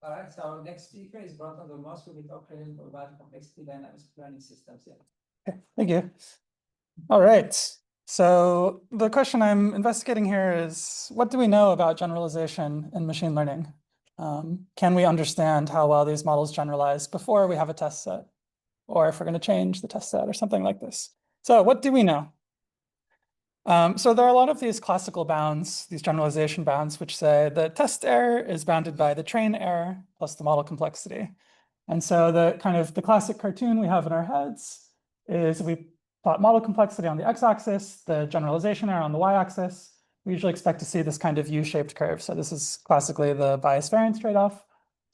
All right, so our next speaker is Branton DeMoss, who will talk a little about complexity dynamics of learning systems. Yeah. Okay, thank you. All right. So the question I'm investigating here is, what do we know about generalization in machine learning? Can we understand how well these models generalize before we have a test set, or if we're going to change the test set or something like this? So what do we know? So there are a lot of these classical bounds, these generalization bounds, which say the test error is bounded by the train error plus the model complexity. And so the classic cartoon we have in our heads is we plot model complexity on the x-axis, the generalization error on the y-axis. We usually expect to see this kind of U-shaped curve. So this is classically the bias variance trade-off.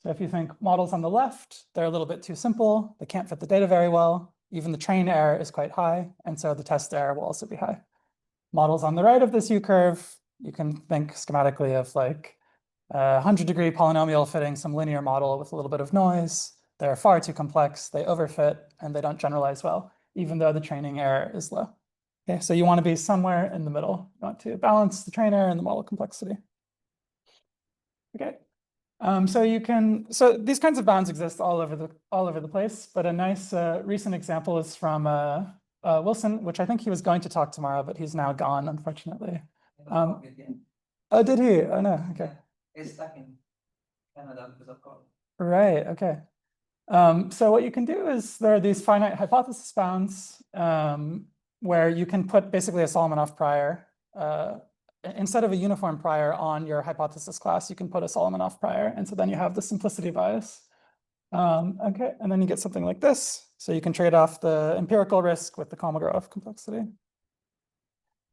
So if you think models on the left, they're a little bit too simple. They can't fit the data very well. Even the train error is quite high. And so the test error will also be high. Models on the right of this U-curve, you can think schematically of like a 100-degree polynomial fitting some linear model with a little bit of noise. They're far too complex, they overfit, and they don't generalize well, even though the training error is low. Okay, so you want to be somewhere in the middle. You want to balance the train error and the model complexity. Okay, so these kinds of bounds exist all over the place, but a nice recent example is from Wilson, which I think he was going to talk tomorrow, but he's now gone, unfortunately. Oh, did he? Oh no, okay. He's stuck in Canada because of COVID. Right, okay. So what you can do is there are these finite hypothesis bounds where you can put basically a Solomonoff prior. Instead of a uniform prior on your hypothesis class, you can put a Solomonoff prior. And so then you have the simplicity bias. Okay, and then you get something like this. So you can trade off the empirical risk with the Kolmogorov complexity.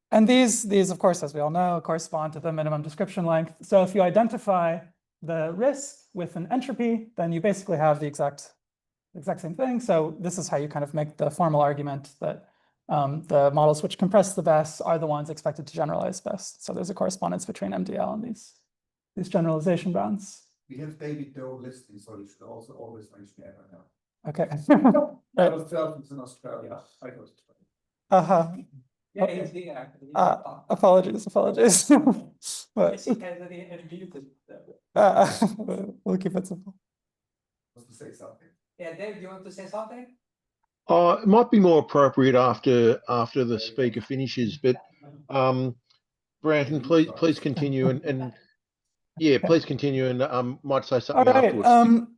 And these, of course, as we all know, correspond to the minimum description length. So if you identify the risk with an entropy, then you basically have the exact same thing. So this is how you kind of make the formal argument that the models which compress the best are the ones expected to generalize best. So there's a correspondence between MDL and these generalization bounds. We have David Doe listing, so you should also always mention it right now. Okay. I was 12 in Australia. I was 12. Yeah, okay. He's here actually. Apologies. But, we'll keep it simple. To say something. Yeah, Dave, do you want to say something? It might be more appropriate after the speaker finishes, but Branton, please continue and yeah, please continue and might say something afterwards.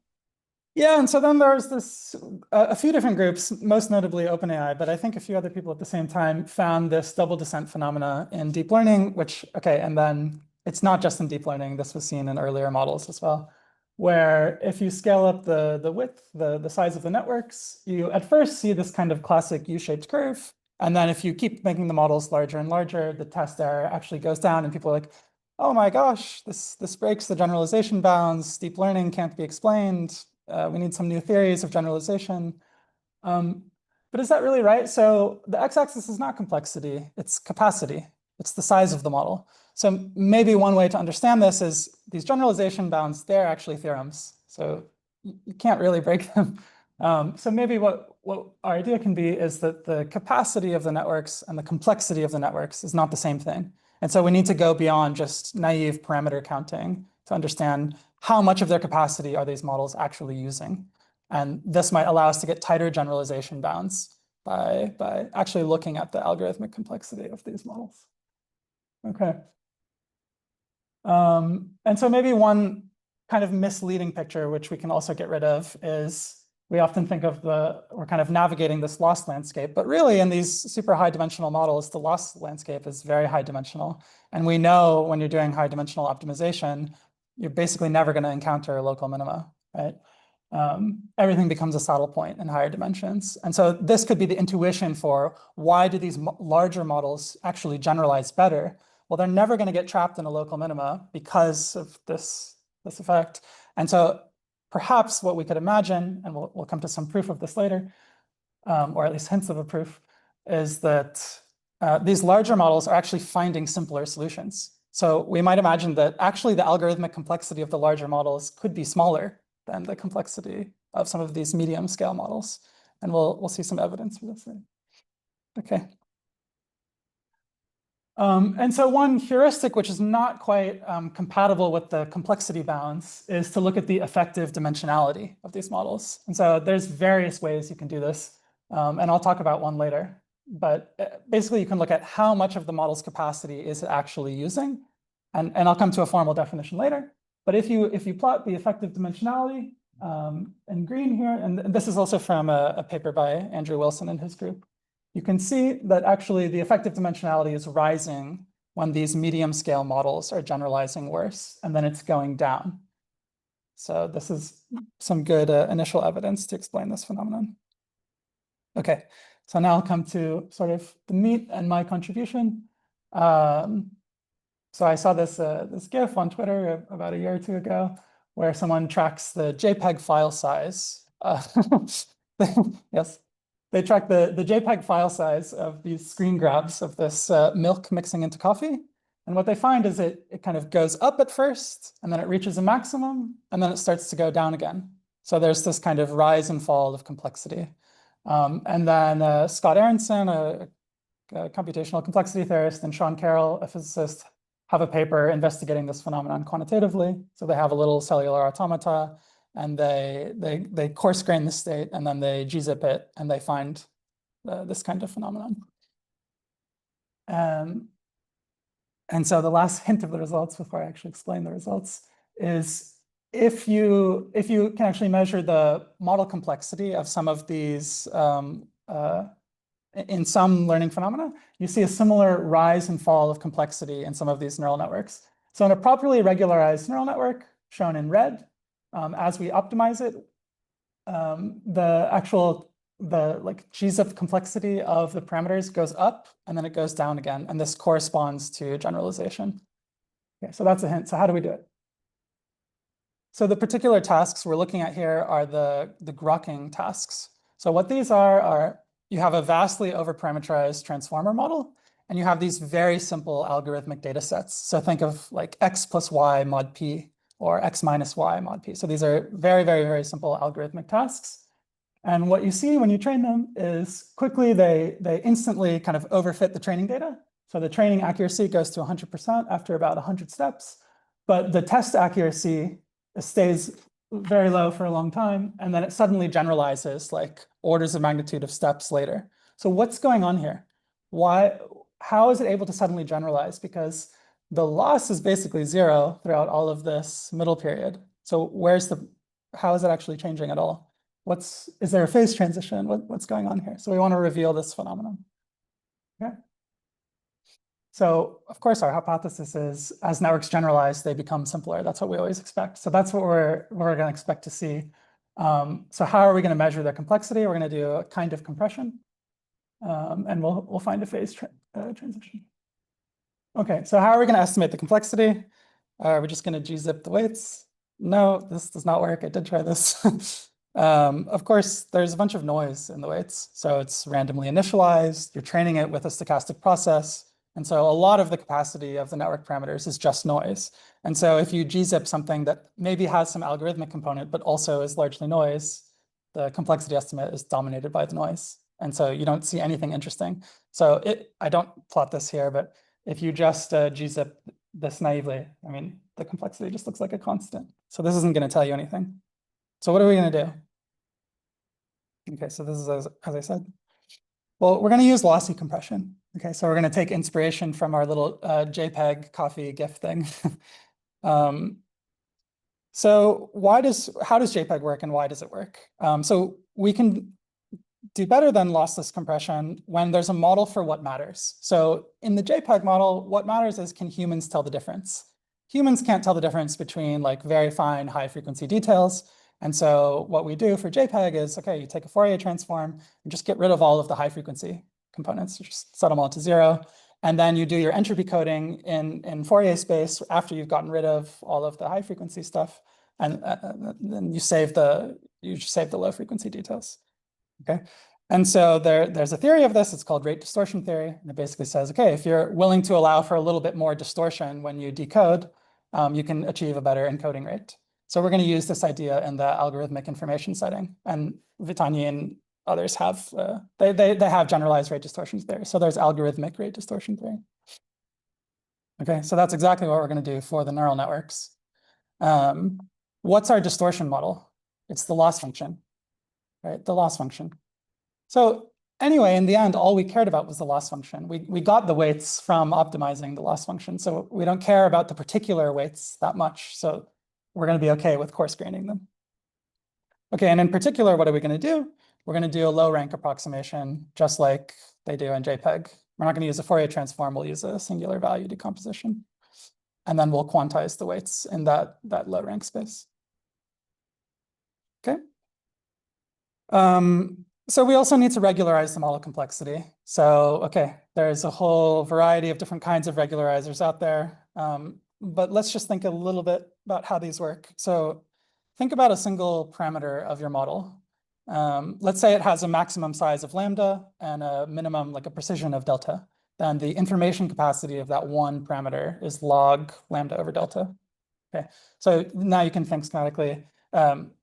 Yeah, and so then there's this a few different groups, most notably OpenAI, but I think a few other people at the same time found this double descent phenomena in deep learning, which, okay, and then it's not just in deep learning, this was seen in earlier models as well, where if you scale up the width, the size of the networks, you at first see this kind of classic U-shaped curve. And then if you keep making the models larger and larger, the test error actually goes down and people are like, oh my gosh, this breaks the generalization bounds, deep learning can't be explained. We need some new theories of generalization. But is that really right? So the x-axis is not complexity, it's capacity. It's the size of the model. So maybe one way to understand this is these generalization bounds, they're actually theorems. So you can't really break them. So maybe what our idea can be is that the capacity of the networks and the complexity of the networks is not the same thing. And so we need to go beyond just naive parameter counting to understand how much of their capacity are these models actually using. And this might allow us to get tighter generalization bounds by actually looking at the algorithmic complexity of these models. Okay. And so maybe one kind of misleading picture, which we can also get rid of, is we often think of we're kind of navigating this loss landscape, but really in these super high dimensional models, the loss landscape is very high dimensional. And we know when you're doing high dimensional optimization, you're basically never going to encounter local minima, right? Everything becomes a saddle point in higher dimensions. And so this could be the intuition for why do these larger models actually generalize better? Well, they're never going to get trapped in a local minima because of this effect. And so perhaps what we could imagine, and we'll come to some proof of this later, or at least hints of a proof, is that these larger models are actually finding simpler solutions. So we might imagine that actually the algorithmic complexity of the larger models could be smaller than the complexity of some of these medium scale models. And we'll see some evidence for this later. Okay. And so one heuristic, which is not quite compatible with the complexity bounds, is to look at the effective dimensionality of these models. And so there's various ways you can do this, and I'll talk about one later. But basically, you can look at how much of the model's capacity is it actually using, and I'll come to a formal definition later. But if you plot the effective dimensionality in green here, and this is also from a paper by Andrew Wilson and his group, you can see that actually the effective dimensionality is rising when these medium scale models are generalizing worse, and then it's going down. So this is some good initial evidence to explain this phenomenon. Okay, so now I'll come to sort of the meat and my contribution. So I saw this GIF on Twitter about a year or two ago, where someone tracks the JPEG file size. Yes, they track the JPEG file size of these screen grabs of this milk mixing into coffee. And what they find is it kind of goes up at first, and then it reaches a maximum, and then it starts to go down again. So there's this kind of rise and fall of complexity. And then Scott Aronson, a computational complexity theorist, and Sean Carroll, a physicist, have a paper investigating this phenomenon quantitatively. So they have a little cellular automata, and they coarse grain the state, and then they gzip it, and they find this kind of phenomenon. And so the last hint of the results before I actually explain the results is if you can actually measure the model complexity of some of these in some learning phenomena, you see a similar rise and fall of complexity in some of these neural networks. So in a properly regularized neural network, shown in red, as we optimize it, the gzip complexity of the parameters goes up, and then it goes down again, and this corresponds to generalization. Okay, so that's a hint. So how do we do it? So the particular tasks we're looking at here are the grokking tasks. So what these are you have a vastly overparameterized transformer model, and you have these very simple algorithmic data sets. So think of like x plus y mod p or x minus y mod p. So these are very, very, very simple algorithmic tasks. And what you see when you train them is quickly they instantly kind of overfit the training data. So the training accuracy goes to 100% after about 100 steps, but the test accuracy stays very low for a long time, and then it suddenly generalizes like orders of magnitude of steps later. So what's going on here? How is it able to suddenly generalize? Because the loss is basically zero throughout all of this middle period. So how is it actually changing at all? Is there a phase transition? What's going on here? So we want to reveal this phenomenon. Okay. So of course, our hypothesis is as networks generalize, they become simpler. That's what we always expect. So that's what we're going to expect to see. So how are we going to measure their complexity? We're going to do a kind of compression, and we'll find a phase transition. Okay, so how are we going to estimate the complexity? Are we just going to gzip the weights? No, this does not work. I did try this. Of course, there's a bunch of noise in the weights. So it's randomly initialized. You're training it with a stochastic process. And so a lot of the capacity of the network parameters is just noise. And so if you gzip something that maybe has some algorithmic component, but also is largely noise, the complexity estimate is dominated by the noise. And so you don't see anything interesting. So I don't plot this here, but if you just gzip this naively, I mean, the complexity just looks like a constant. So this isn't going to tell you anything. So what are we going to do? Okay, so this is as I said. Well, we're going to use lossy compression. Okay, so we're going to take inspiration from our little JPEG coffee GIF thing. So how does JPEG work, and why does it work? So we can do better than lossless compression when there's a model for what matters. So in the JPEG model, what matters is, can humans tell the difference? Humans can't tell the difference between like very fine high frequency details. And so what we do for JPEG is, okay, you take a Fourier transform and just get rid of all of the high frequency components, you just set them all to zero. And then you do your entropy coding in Fourier space after you've gotten rid of all of the high frequency stuff. And then you save the low frequency details. Okay. And so there's a theory of this. It's called rate distortion theory. And it basically says, okay, if you're willing to allow for a little bit more distortion when you decode, you can achieve a better encoding rate. So we're going to use this idea in the algorithmic information setting. And Vitani and others have, they have generalized rate distortion theory. So there's algorithmic rate distortion theory. Okay, so that's exactly what we're going to do for the neural networks. What's our distortion model? It's the loss function, right? The loss function. So anyway, in the end, all we cared about was the loss function. We got the weights from optimizing the loss function. So we don't care about the particular weights that much. So we're going to be okay with coarse graining them. Okay, and in particular, what are we going to do? We're going to do a low rank approximation, just like they do in JPEG. We're not going to use a Fourier transform. We'll use a singular value decomposition. And then we'll quantize the weights in that low rank space. Okay. So we also need to regularize the model complexity. So, okay, there's a whole variety of different kinds of regularizers out there. But let's just think a little bit about how these work. So think about a single parameter of your model. Let's say it has a maximum size of lambda and a minimum, like a precision of delta. Then the information capacity of that one parameter is log lambda over delta. Okay, so now you can think schematically.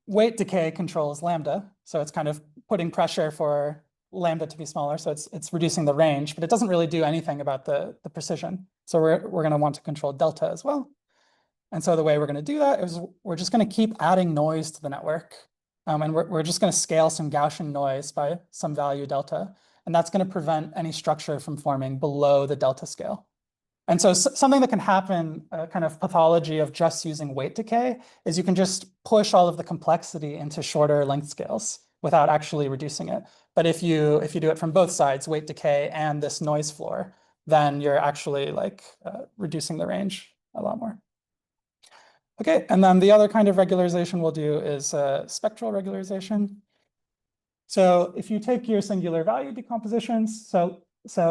Weight decay controls lambda, so it's kind of putting pressure for lambda to be smaller, so it's reducing the range, but it doesn't really do anything about the precision. So we're going to want to control delta as well. And so the way we're going to do that is we're just going to keep adding noise to the network. And we're just going to scale some Gaussian noise by some value delta. And that's going to prevent any structure from forming below the delta scale. And so something that can happen, kind of pathology of just using weight decay, is you can just push all of the complexity into shorter length scales without actually reducing it. But if you do it from both sides, weight decay and this noise floor, then you're actually like reducing the range a lot more. Okay, and then the other kind of regularization we'll do is spectral regularization. So if you take your singular value decompositions, so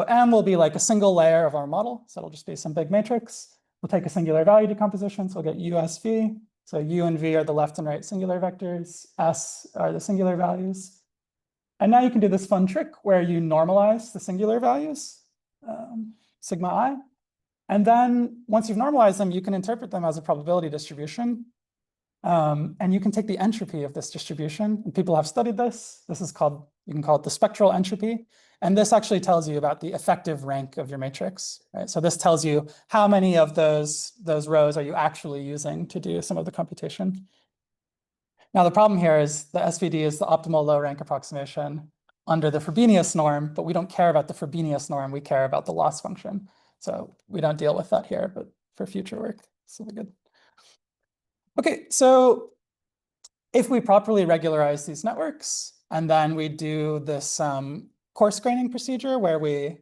M will be like a single layer of our model. So it'll just be some big matrix. We'll take a singular value decomposition. So we'll get USV. So U and V are the left and right singular vectors. S are the singular values. And now you can do this fun trick where you normalize the singular values, sigma I. And then once you've normalized them, you can interpret them as a probability distribution. And you can take the entropy of this distribution. And people have studied this. This is called, you can call it the spectral entropy. And this actually tells you about the effective rank of your matrix, right? So this tells you how many of those rows are you actually using to do some of the computation. Now, the problem here is the SVD is the optimal low rank approximation under the Frobenius norm, but we don't care about the Frobenius norm. We care about the loss function. So we don't deal with that here, but for future work, this will be good. Okay, so if we properly regularize these networks, and then we do this coarse graining procedure where we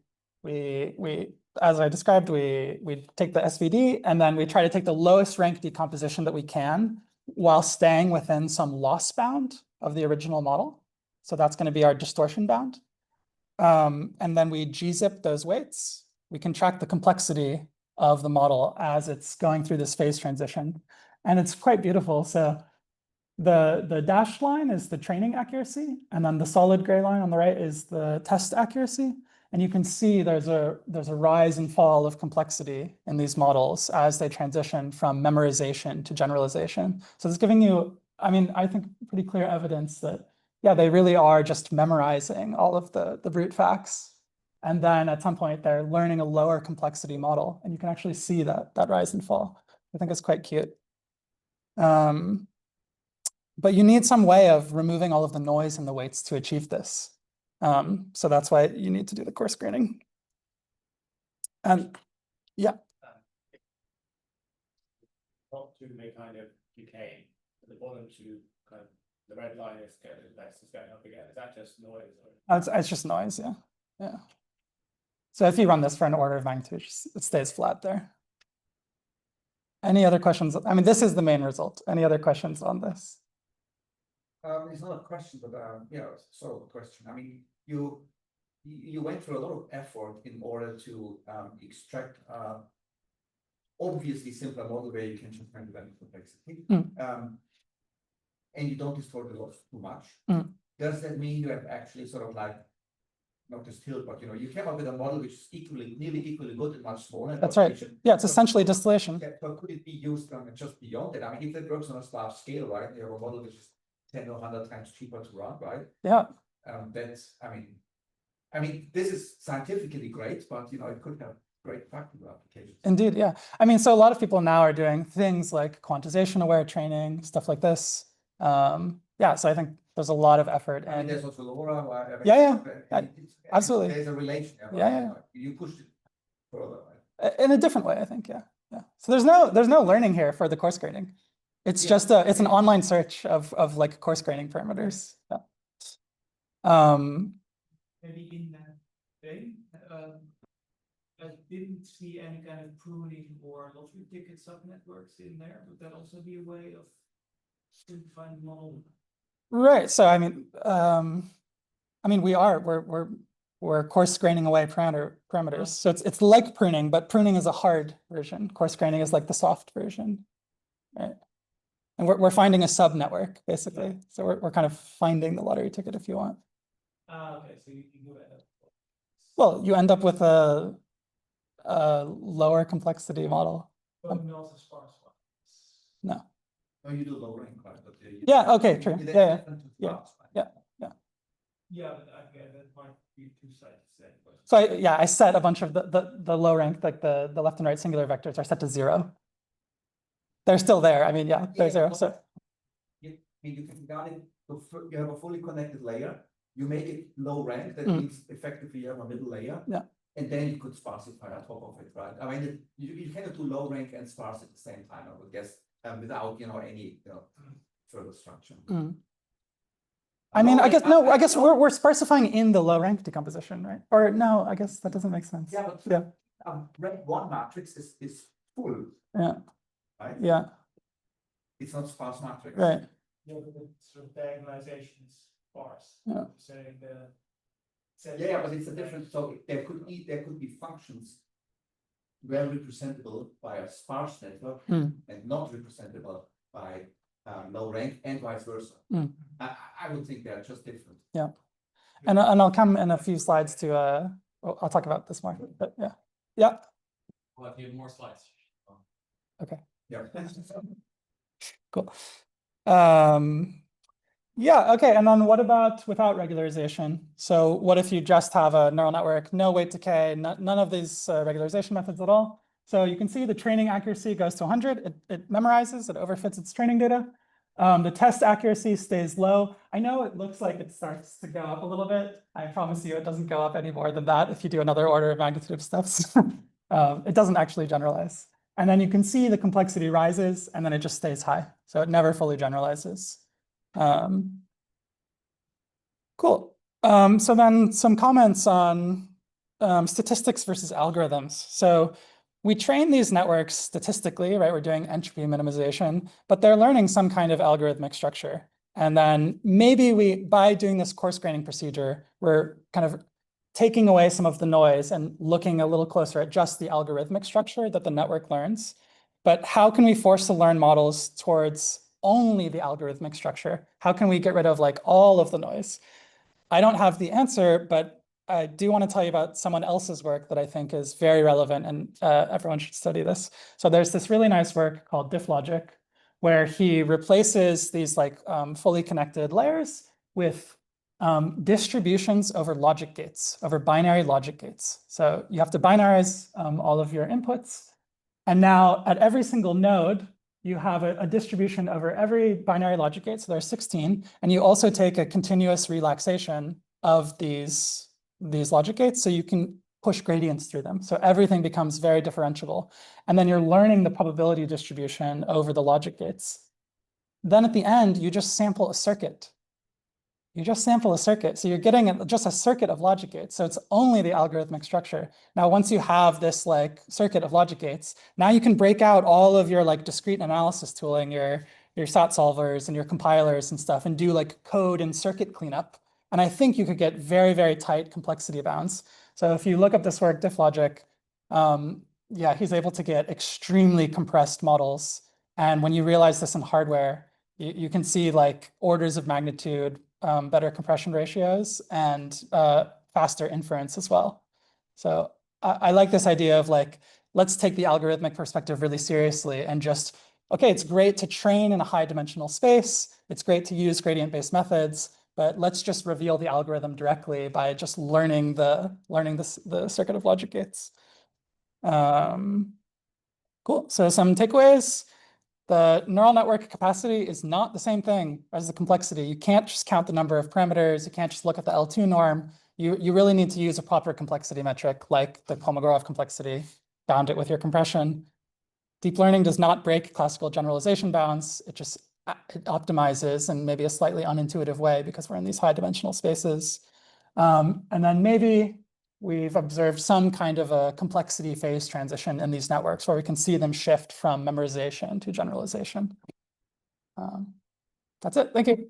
as I described, we take the SVD and then we try to take the lowest rank decomposition that we can while staying within some loss bound of the original model. So that's going to be our distortion bound. And then we gzip those weights. We can track the complexity of the model as it's going through this phase transition. And it's quite beautiful. So the dashed line is the training accuracy, and then the solid gray line on the right is the test accuracy. And you can see there's a rise and fall of complexity in these models as they transition from memorization to generalization. So it's giving you, I mean, I think pretty clear evidence that, yeah, they really are just memorizing all of the brute facts. And then at some point they're learning a lower complexity model, and you can actually see that rise and fall. I think it's quite cute. But you need some way of removing all of the noise and the weights to achieve this. So that's why you need to do the coarse graining. And yeah. Top to make kind of decay, the bottom to kind of the red line is going up again. Is that just noise? Or? It's just noise, yeah. Yeah. So if you run this for an order of magnitude, it stays flat there. Any other questions? I mean, this is the main result. Any other questions on this? It's not a question, but yeah, it's sort of a question. I mean, you went through a lot of effort in order to extract obviously simpler model where you can just find the complexity. And you don't distort the loss too much. Does that mean you have actually sort of like not distilled, but you came up with a model which is nearly equally good and much smaller? That's right. Yeah, it's essentially distillation. But could it be used just beyond that? I mean, if it works on a large scale, right? You have a model which is 10 or 100 times cheaper to run, right? Yeah. That's, I mean, this is scientifically great, but it could have great practical applications. Indeed, yeah. I mean, so a lot of people now are doing things like quantization-aware training, stuff like this. Yeah, so I think there's a lot of effort. I mean, And there's also LoRa. Yeah, it's- absolutely. There's a relation. Yeah. You pushed it further, right? In a different way, I think, yeah. So there's no learning here for the course grading. It's Yeah. just it's an online search of like course grading parameters. Yeah. Maybe in that thing, I didn't see any kind of pruning or lottery ticket subnetworks in there. Would that also be a way of simplifying the model? Right. So I mean, we're course graining away parameters. So it's like pruning, but pruning is a hard version. Course graining is like the soft version, right? And we're finding a sub network basically. Yeah. So we're kind of finding the lottery ticket if you want. Okay, so you can do it. Well, you end up with a lower complexity model. But not as far as one. No. No, you do low rank, right? But, Yeah, okay, true. you- Yeah. Yeah. Yeah, but okay, that might be two sides the same. So I set a bunch of the low rank, like the left and right singular vectors are set to 0. They're still there. I mean, yeah, they're 0. So You can got it, you have a fully connected layer, you make it low rank, that Mm. means effectively you have a middle layer. Yeah. And then you could sparsify on top of it, right? I mean, you cannot do low rank and sparse at the same time, I would guess, without, any, further structure. I mean, I guess we're sparsifying in the low rank decomposition, right? Or no, I guess that doesn't make sense. Yeah, but Yeah. rank 1 matrix is full. Yeah. Right? Yeah, It's not sparse matrix. right. Yeah, but the sort of diagonalization is sparse. Yeah. Saying the. Yeah, but it's a different, so there could be functions well representable by a sparse network Mm. and not representable by low rank and vice versa. Mm. I would think they're just different. Yeah. And I'll come in a few slides to I'll talk about this more, but yeah. Yeah. We'll have to give more slides. Okay. Yeah. Cool. Yeah, okay. And then what about without regularization? So what if you just have a neural network, no weight decay, none of these regularization methods at all? So you can see the training accuracy goes to 100. It memorizes, it overfits its training data. The test accuracy stays low. I know it looks like it starts to go up a little bit. I promise you it doesn't go up any more than that if you do another order of magnitude of steps. It doesn't actually generalize. And then you can see the complexity rises and then it just stays high. So it never fully generalizes. Cool. So then some comments on statistics versus algorithms. So we train these networks statistically, right? We're doing entropy minimization, but they're learning some kind of algorithmic structure. And then maybe by doing this coarse graining procedure, we're kind of taking away some of the noise and looking a little closer at just the algorithmic structure that the network learns. But how can we force the learn models towards only the algorithmic structure? How can we get rid of like all of the noise? I don't have the answer, but I do want to tell you about someone else's work that I think is very relevant and everyone should study this. So there's this really nice work called diff logic, where he replaces these like fully connected layers with distributions over logic gates, over binary logic gates. So you have to binarize all of your inputs. And now at every single node, you have a distribution over every binary logic gate. So there are 16. And you also take a continuous relaxation of these logic gates. So you can push gradients through them. So everything becomes very differentiable. And then you're learning the probability distribution over the logic gates. Then at the end, you just sample a circuit. You just sample a circuit. So you're getting just a circuit of logic gates. So it's only the algorithmic structure. Now, once you have this like circuit of logic gates, now you can break out all of your like discrete analysis tooling, your SAT solvers and your compilers and stuff, and do like code and circuit cleanup. And I think you could get very, very tight complexity bounds. So if you look up this work, diff logic, yeah, he's able to get extremely compressed models. And when you realize this in hardware, you can see like orders of magnitude better compression ratios and faster inference as well. So I like this idea of like, let's take the algorithmic perspective really seriously and just, okay, it's great to train in a high dimensional space. It's great to use gradient-based methods, but let's just reveal the algorithm directly by just learning the circuit of logic gates. Cool. So some takeaways. The neural network capacity is not the same thing as the complexity. You can't just count the number of parameters. You can't just look at the L2 norm. You really need to use a proper complexity metric like the Kolmogorov complexity, bound it with your compression. Deep learning does not break classical generalization bounds. It optimizes in maybe a slightly unintuitive way because we're in these high dimensional spaces. And then maybe we've observed some kind of a complexity phase transition in these networks where we can see them shift from memorization to generalization. That's it. Thank you.